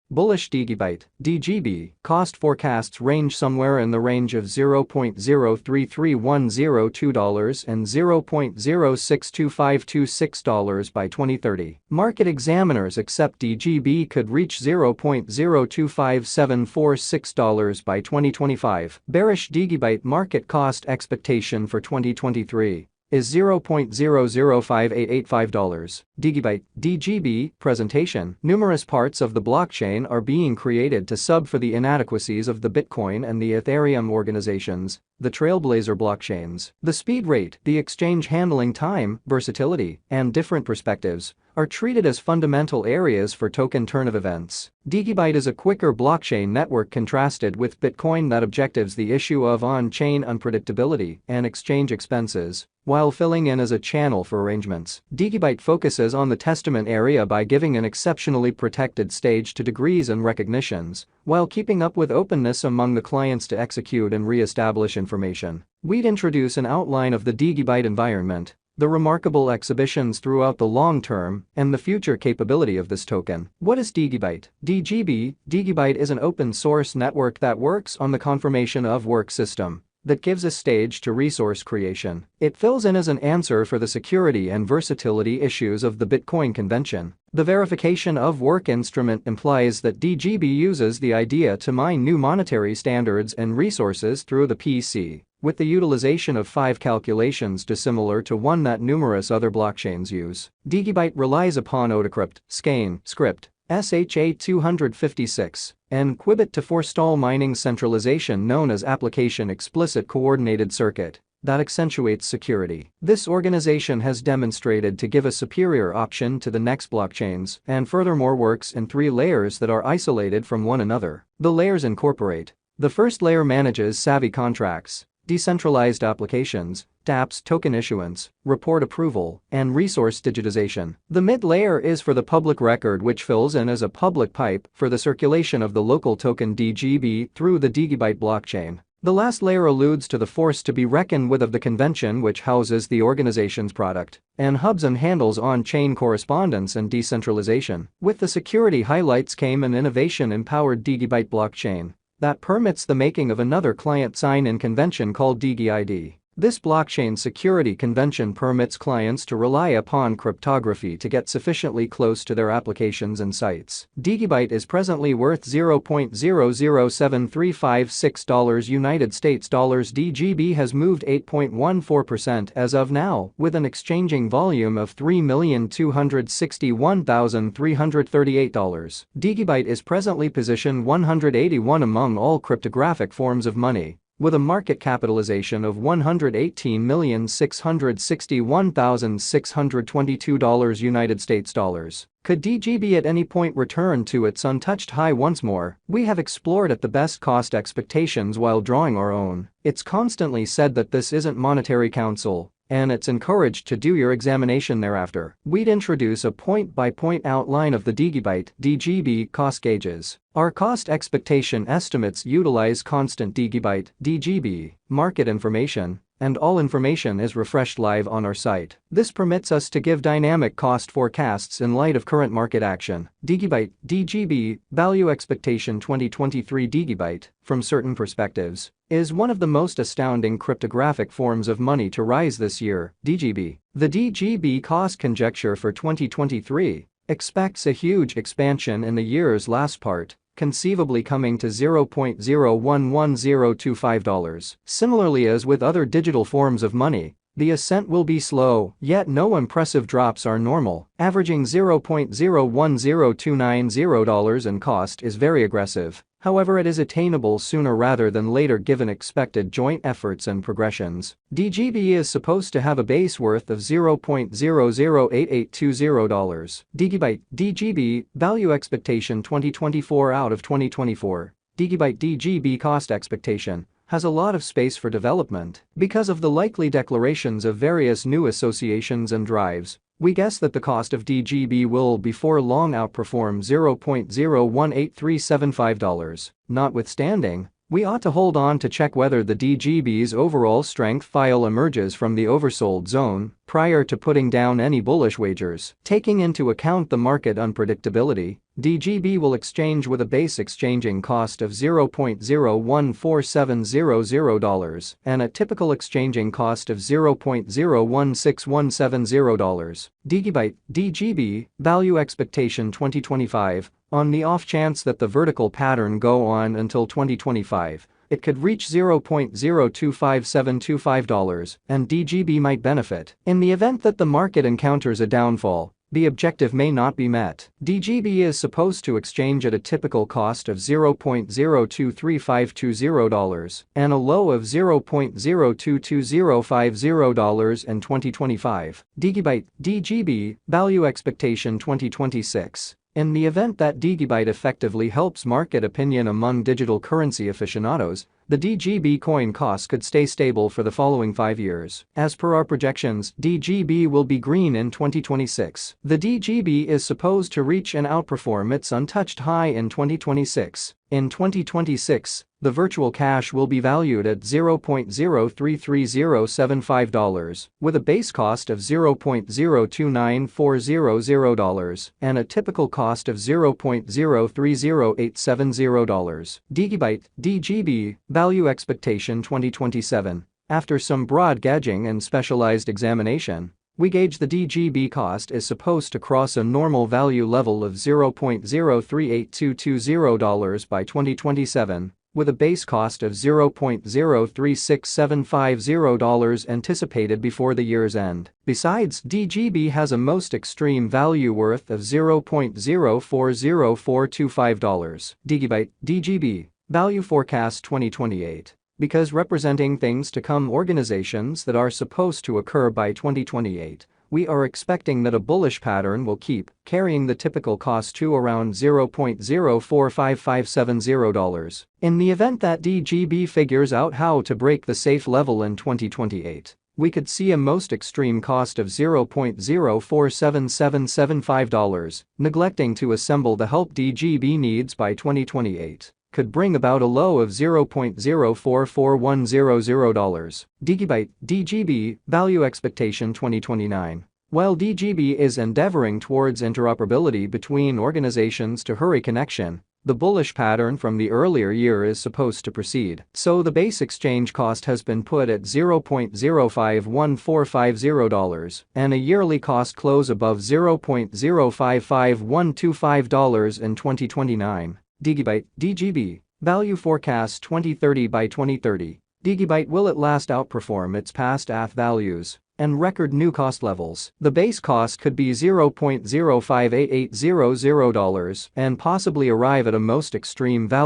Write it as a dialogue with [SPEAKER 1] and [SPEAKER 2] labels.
[SPEAKER 1] Bullish Digibyte, DGB, cost forecasts range somewhere in the range of $0.033102 and $0.062526 by 2030. Market examiners accept DGB could reach $0.025746 by 2025. Bearish Digibyte market cost expectation for 2023 is $0.005885. Digibyte, DGB, presentation. Numerous parts of the blockchain are being created to sub for the inadequacies of the Bitcoin and the Ethereum organizations, the trailblazer blockchains. The speed rate, the exchange handling time, versatility, and different perspectives are treated as fundamental areas for token turn of events. Digibyte is a quicker blockchain network contrasted with Bitcoin that objectives the issue of on-chain unpredictability and exchange expenses, while filling in as a channel for arrangements. Digibyte focuses on the testament area by giving an exceptionally protected stage to degrees and recognitions, while keeping up with openness among the clients to execute and re-establish information. We'd introduce an outline of the Digibyte environment, the remarkable exhibitions throughout the long term, and the future capability of this token. What is Digibyte? Digibyte is an open-source network that works on the confirmation of work system that gives a stage to resource creation. It fills in as an answer for the security and versatility issues of the Bitcoin convention. The verification of work instrument implies that DGB uses the idea to mine new monetary standards and resources through the PC, with the utilization of 5 calculations dissimilar to one that numerous other blockchains use. Digibyte relies upon Autocrypt, Skein, Script, SHA-256, and Qubit to forestall mining centralization known as Application Explicit Coordinated Circuit that accentuates security. This organization has demonstrated to give a superior option to the next blockchains and furthermore works in 3 layers that are isolated from one another. The layers incorporate: the first layer manages savvy contracts, decentralized applications, dApps token issuance, report approval, and resource digitization. The mid-layer is for the public record, which fills in as a public pipe for the circulation of the local token DGB through the Digibyte blockchain. The last layer alludes to the force to be reckoned with of the convention, which houses the organization's product and hubs and handles on-chain correspondence and decentralization. With the security highlights came an innovation-empowered Digibyte blockchain that permits the making of another client sign-in convention called DigiID. This blockchain security convention permits clients to rely upon cryptography to get sufficiently close to their applications and sites. Digibyte is presently worth $0.007356 United States dollars. DGB has moved 8.14% as of now, with an exchanging volume of $3,261,338. Digibyte is presently positioned 181 among all cryptographic forms of money, with a market capitalization of $118,661,622 United States dollars. Could DGB at any point return to its untouched high once more? We have explored at the best cost expectations while drawing our own. It's constantly said that this isn't monetary counsel, and it's encouraged to do your examination thereafter. We'd introduce a point-by-point outline of the Digibyte DGB cost gauges. Our cost expectation estimates utilize constant Digibyte DGB market information, and all information is refreshed live on our site. This permits us to give dynamic cost forecasts in light of current market action. Digibyte DGB value expectation 2023. Digibyte, from certain perspectives, is one of the most astounding cryptographic forms of money to rise this year. DGB. The DGB cost conjecture for 2023 expects a huge expansion in the year's last part, conceivably coming to $0.011025. Similarly, as with other digital forms of money, the ascent will be slow, yet no impressive drops are normal. Averaging $0.010290 in cost is very aggressive. However, it is attainable sooner rather than later given expected joint efforts and progressions. DGB is supposed to have a base worth of $0.008820. Digibyte DGB value expectation 2024 out of 2024. Digibyte DGB cost expectation has a lot of space for development. Because of the likely declarations of various new associations and drives, we guess that the cost of DGB will before long outperform $0.018375. Notwithstanding, we ought to hold on to check whether the DGB's overall strength file emerges from the oversold zone prior to putting down any bullish wagers. Taking into account the market unpredictability, DGB will exchange with a base exchanging cost of $0.014700 and a typical exchanging cost of $0.016170. Digibyte DGB Value Expectation 2025. On the off chance that the vertical pattern go on until 2025, it could reach $0.025725 and DGB might benefit. In the event that the market encounters a downfall, the objective may not be met. DGB is supposed to exchange at a typical cost of $0.023520 and a low of $0.022050 in 2025. Digibyte DGB Value Expectation 2026. In the event that Digibyte effectively helps market opinion among digital currency aficionados, the DGB coin cost could stay stable for the following 5 years. As per our projections, DGB will be green in 2026. The DGB is supposed to reach and outperform its untouched high in 2026. In 2026, the virtual cash will be valued at $0.033075, with a base cost of $0.029400 and a typical cost of $0.030870. Digibyte DGB Value Expectation 2027. After some broad gauging and specialized examination, we gauge the DGB cost is supposed to cross a normal value level of $0.038220 by 2027, with a base cost of $0.036750 anticipated before the year's end. Besides, DGB has a most extreme value worth of $0.040425. Digibyte DGB Value Forecast 2028. Because representing things to come organizations that are supposed to occur by 2028, we are expecting that a bullish pattern will keep carrying the typical cost to around $0.045570. In the event that DGB figures out how to break the safe level in 2028, we could see a most extreme cost of $0.047775. Neglecting to assemble the help DGB needs by 2028 could bring about a low of $0.044100. Digibyte DGB Value Expectation 2029. While DGB is endeavoring towards interoperability between organizations to hurry connection, the bullish pattern from the earlier year is supposed to proceed. So the base exchange cost has been put at $0.051450 and a yearly cost close above $0.055125 in 2029. Digibyte DGB Value Forecast 2030. By 2030, Digibyte will at last outperform its past ATH values and record new cost levels. The base cost could be $0.058800 and possibly arrive at a most extreme value